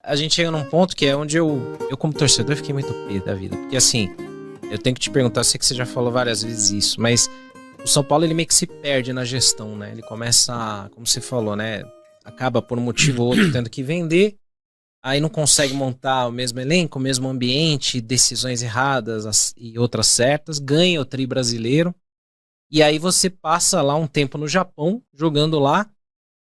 a gente chega num ponto que é onde eu como torcedor, fiquei muito pé da vida. Porque assim, eu tenho que te perguntar, eu sei que você já falou várias vezes isso, mas o São Paulo, ele meio que se perde na gestão, né? Ele começa, como você falou, né? Acaba por um motivo ou outro tendo que vender, aí não consegue montar o mesmo elenco, o mesmo ambiente, decisões erradas e outras certas, ganha o tri brasileiro, e aí você passa lá um tempo no Japão, jogando lá,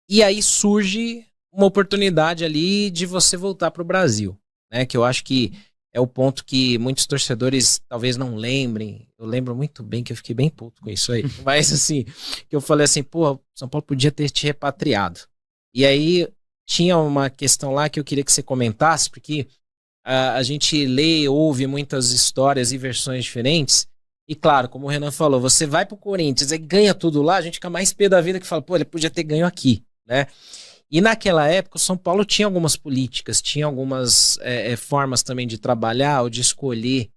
e aí surge uma oportunidade ali de você voltar para o Brasil, né? Que eu acho que é o ponto que muitos torcedores talvez não lembrem. Eu lembro muito bem que eu fiquei bem puto com isso aí. Mas assim, que eu falei assim, pô, São Paulo podia ter te repatriado. E aí tinha uma questão lá que eu queria que você comentasse, porque a gente lê, ouve muitas histórias e versões diferentes. E claro, como o Renan falou, você vai pro Corinthians e ganha tudo lá, a gente fica mais pé da vida que fala, pô, ele podia ter ganho aqui, né? E naquela época, o São Paulo tinha algumas políticas, tinha algumas formas também de trabalhar ou de escolher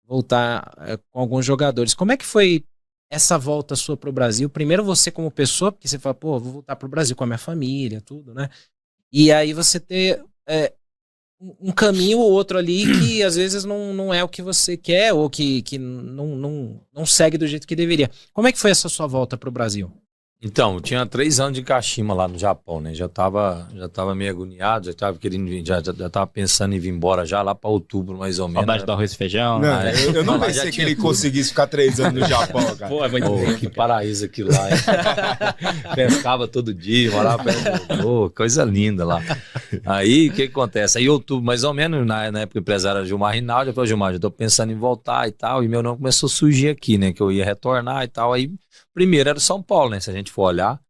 voltar com alguns jogadores. Como é que foi essa volta sua pro Brasil? Primeiro você como pessoa, porque você fala, pô, vou voltar pro Brasil com a minha família, tudo, né? E aí você ter um caminho ou outro ali que às vezes não é o que você quer ou que não segue do jeito que deveria. Como é que foi essa sua volta pro Brasil? Então, eu tinha 3 anos de Kashima lá no Japão, né? Já tava meio agoniado, já tava querendo, já tava pensando em vir embora já lá para outubro, mais ou menos. Saudade do arroz e feijão. Não, eu não pensei que ele conseguisse ficar 3 anos no Japão, cara. Pô, é muito bom, que paraíso aquilo lá, hein? Pescava todo dia, morava perto do... coisa linda lá. Aí, o que acontece? Aí, outubro, mais ou menos, na época o empresário era Gilmar Rinaldi, eu falei, Gilmar, já tô pensando em voltar e tal, e meu nome começou a surgir aqui, né? Que eu ia retornar e tal, aí... Primeiro era o São Paulo, né? Se a gente for olhar,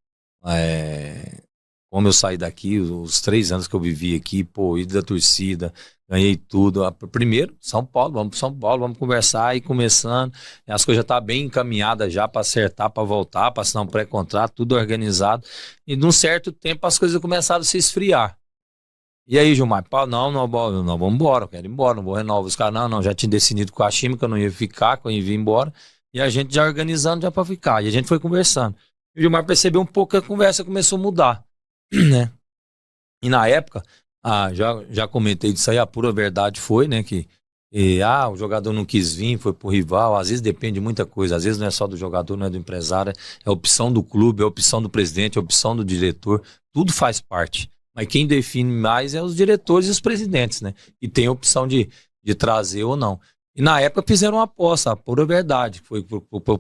como eu saí daqui, os 3 anos que eu vivi aqui, pô, ídolo da torcida, ganhei tudo. Primeiro, São Paulo, vamos pro São Paulo, vamos conversar, e começando. As coisas já estão bem encaminhadas já para acertar, para voltar, para assinar um pré-contrato, tudo organizado. E num certo tempo as coisas começaram a se esfriar. E aí, Gilmar, não, vamos embora, eu quero ir embora, não vou renovar. Os caras, não, já tinha decidido com a Chima que eu não ia ficar, que eu ia vir embora. E a gente já organizando já para ficar. E a gente foi conversando. E o Gilmar percebeu um pouco que a conversa começou a mudar, né? E na época, já comentei disso aí, a pura verdade foi, né? Que o jogador não quis vir, foi pro rival. Às vezes depende de muita coisa. Às vezes não é só do jogador, não é do empresário. É a opção do clube, é a opção do presidente, é a opção do diretor. Tudo faz parte. Mas quem define mais é os diretores e os presidentes, né? E tem a opção de trazer ou não. E na época fizeram uma aposta, a pura verdade. Foi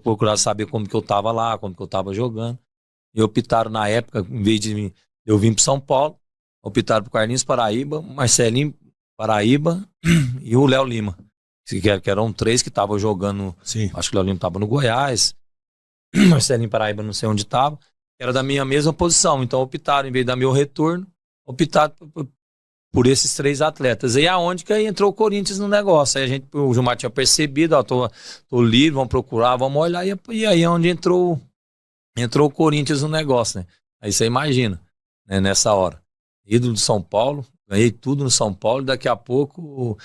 procurar saber como que eu tava lá, como que eu tava jogando. E optaram na época, em vez de eu vim pro São Paulo, optaram pro Carlinhos Paraíba, Marcelinho Paraíba e o Léo Lima. Que eram 3 que estavam jogando. Sim. Acho que o Léo Lima tava no Goiás. Marcelinho Paraíba não sei onde tava. Era da minha mesma posição. Então optaram, em vez de dar meu retorno, optaram por esses 3 atletas. E aonde que aí entrou o Corinthians no negócio? Aí o Gilmar tinha percebido, tô livre, vamos procurar, vamos olhar, e aí é onde entrou o Corinthians no negócio, né? Aí você imagina, né, nessa hora. Ídolo do São Paulo, ganhei tudo no São Paulo, daqui a pouco,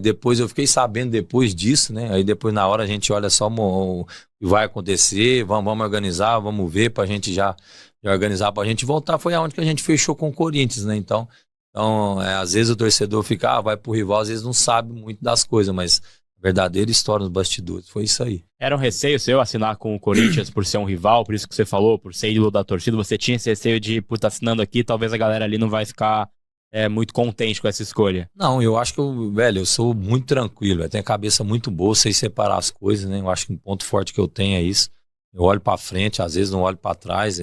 depois eu fiquei sabendo depois disso, né? Aí depois na hora a gente olha só o que vai acontecer, vamos organizar, vamos ver pra gente já organizar pra gente voltar. Foi aonde que a gente fechou com o Corinthians, né? Então, às vezes o torcedor fica, vai pro rival, às vezes não sabe muito das coisas, mas a verdadeira história nos bastidores foi isso aí. Era um receio seu assinar com o Corinthians por ser um rival, por isso que você falou, por ser ídolo da torcida? Você tinha esse receio de, por estar assinando aqui, talvez a galera ali não vai ficar muito contente com essa escolha? Não, eu acho que eu sou muito tranquilo, eu tenho a cabeça muito boa, sei separar as coisas, né? Eu acho que um ponto forte que eu tenho é isso. Eu olho pra frente, às vezes não olho pra trás.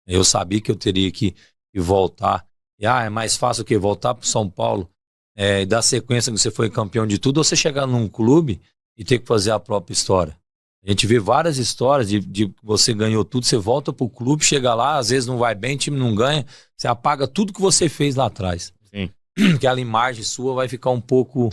Eu sabia que eu teria que voltar. E é mais fácil o que voltar para São Paulo e dar sequência que você foi campeão de tudo, ou você chegar num clube e ter que fazer a própria história. A gente vê várias histórias de você ganhou tudo, você volta pro clube, chega lá, às vezes não vai bem, o time não ganha, você apaga tudo que você fez lá atrás. Sim. Aquela imagem sua vai ficar um pouco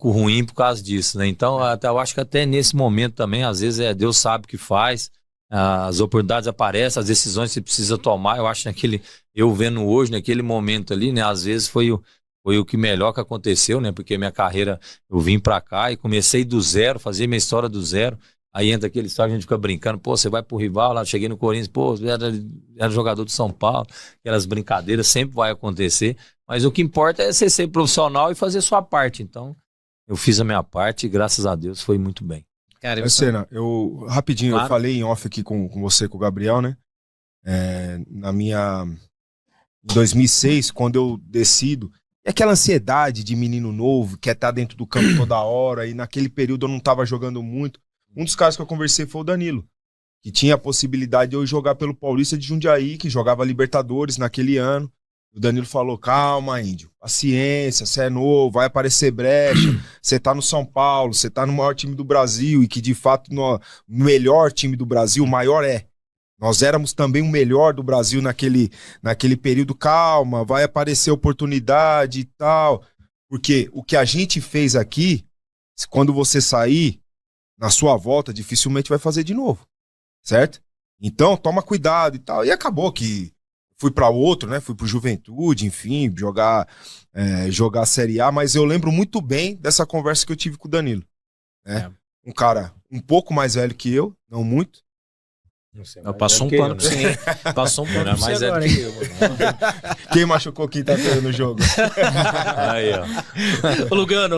ruim por causa disso, né? Então, eu acho que até nesse momento também, às vezes Deus sabe o que faz. As oportunidades aparecem, as decisões que você precisa tomar. Eu acho que eu vendo hoje, naquele momento ali, né? Às vezes foi o que melhor que aconteceu, né? Porque minha carreira, eu vim pra cá e comecei do zero, fazia minha história do zero. Aí entra aquele história, a gente fica brincando, pô, você vai pro rival lá, cheguei no Corinthians, pô, era jogador do São Paulo, aquelas brincadeiras sempre vai acontecer, Mas o que importa é você ser profissional e fazer sua parte. Então, eu fiz a minha parte e graças a Deus foi muito bem. Cara, Senna, rapidinho, Claro. eu falei em off aqui com você, com o Gabriel, né? Em 2006, quando eu decido, é aquela ansiedade de menino novo, quer estar dentro do campo toda hora, e naquele período eu não estava jogando muito. Um dos caras que eu conversei foi o Danilo, que tinha a possibilidade de eu jogar pelo Paulista de Jundiaí, que jogava Libertadores naquele ano. O Danilo falou, calma, Índio, paciência, você é novo, vai aparecer brecha, você tá no São Paulo, você tá no maior time do Brasil, e que de fato no melhor time do Brasil, o maior é. Nós éramos também o melhor do Brasil naquele período, calma, vai aparecer oportunidade e tal. Porque o que a gente fez aqui, quando você sair, na sua volta, dificilmente vai fazer de novo, certo? Então, toma cuidado e tal. E acabou que fui para outro, né? Fui pro Juventude, enfim, jogar a Série A, mas eu lembro muito bem dessa conversa que eu tive com o Danilo, né? Um cara um pouco mais velho que eu, não muito. Passou um pano pra você, hein? Passou um pano pra você mais agora, velho hein? que eu. Quem machucou quinta-feira no jogo? Aí, ó. O Lugano.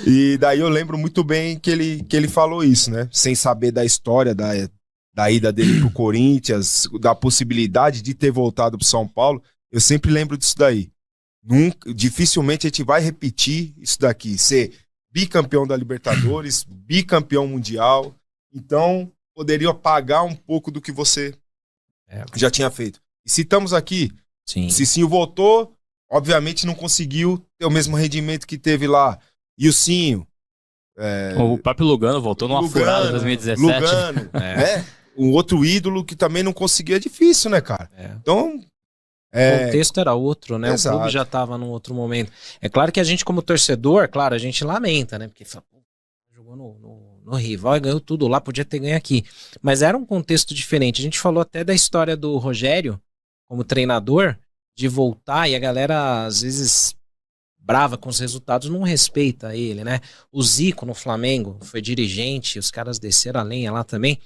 E daí eu lembro muito bem que ele falou isso, né? Sem saber da história da ida dele pro Corinthians, da possibilidade de ter voltado pro São Paulo. Eu sempre lembro disso daí. Dificilmente a gente vai repetir isso daqui. Ser bicampeão da Libertadores, bicampeão mundial. Então, poderia apagar um pouco do que você já tinha feito. E se estamos aqui, Sim. Cicinho voltou, obviamente não conseguiu ter o mesmo rendimento que teve lá. E o Cinho. O próprio Lugano voltou numa furada em 2017. Lugano, né? Um outro ídolo que também não conseguia, é difícil, né, cara? Então. O contexto era outro, né? Exato. O clube já estava num outro momento. É claro que a gente, como torcedor, claro, a gente lamenta, né? Porque jogou no rival e ganhou tudo lá, podia ter ganho aqui. Mas era um contexto diferente. A gente falou até da história do Rogério, como treinador, de voltar e a galera, às vezes, brava com os resultados, não respeita ele, né? O Zico no Flamengo foi dirigente, os caras desceram a lenha lá também.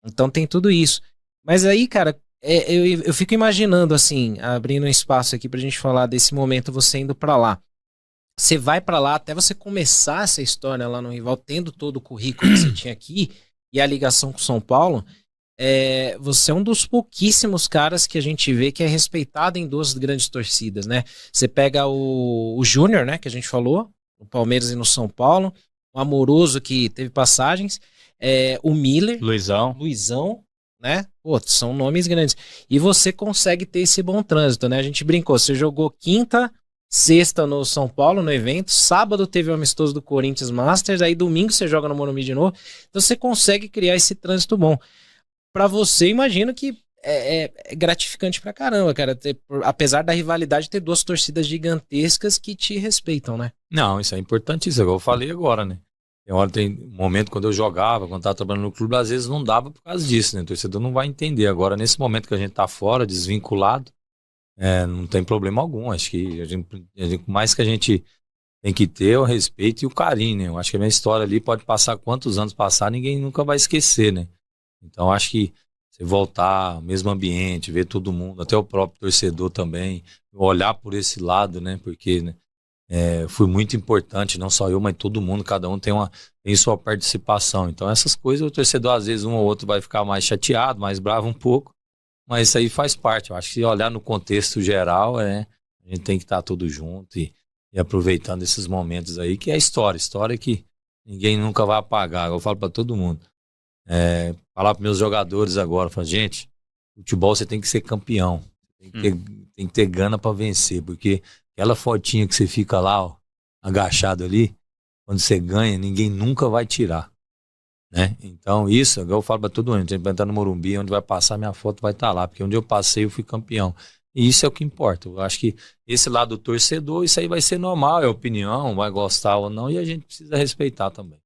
Então tem tudo isso. Mas aí, cara, eu fico imaginando, assim, abrindo um espaço aqui pra gente falar desse momento, você indo pra lá. Você vai pra lá, até você começar essa história lá no rival, tendo todo o currículo que você tinha aqui e a ligação com São Paulo, você é um dos pouquíssimos caras que a gente vê que é respeitado em duas grandes torcidas, né? Você pega o Júnior, né, que a gente falou, no Palmeiras e no São Paulo, o Amoroso, que teve passagens, o Miller, Luizão, né? Pô, são nomes grandes. E você consegue ter esse bom trânsito, né? A gente brincou, você jogou quinta, sexta no São Paulo, no evento, sábado teve o amistoso do Corinthians Masters, aí domingo você joga no Morumbi de novo, então você consegue criar esse trânsito bom. Pra você, imagino que é gratificante pra caramba, cara, apesar da rivalidade, ter duas torcidas gigantescas que te respeitam, né? Não, isso é importantíssimo, eu falei agora, né? Tem um momento quando eu jogava, quando estava trabalhando no clube, às vezes não dava por causa disso, né? O torcedor não vai entender. Agora, nesse momento que a gente tá fora, desvinculado, não tem problema algum. Acho que mais que a gente tem que ter o respeito e o carinho, né? Eu acho que a minha história ali pode passar quantos anos passar, ninguém nunca vai esquecer, né? Então, acho que você voltar ao mesmo ambiente, ver todo mundo, até o próprio torcedor também, olhar por esse lado, né? Porque, né, foi muito importante, não só eu, mas todo mundo, cada um tem sua participação. Então, essas coisas, o torcedor, às vezes, um ou outro vai ficar mais chateado, mais bravo um pouco, mas isso aí faz parte. Eu acho que olhar no contexto geral, a gente tem que estar tudo junto e aproveitando esses momentos aí, que é história que ninguém nunca vai apagar. Eu falo para todo mundo. Falar para meus jogadores agora, falar, gente, futebol você tem que ser campeão, tem que ter gana para vencer, porque aquela fotinha que você fica lá, ó, agachado ali, quando você ganha, ninguém nunca vai tirar, né? Então isso, eu falo para todo mundo, a gente vai entrar no Morumbi, onde vai passar, minha foto vai estar lá, porque onde eu passei eu fui campeão. E isso é o que importa. Eu acho que esse lado do torcedor, isso aí vai ser normal, é opinião, vai gostar ou não, e a gente precisa respeitar também.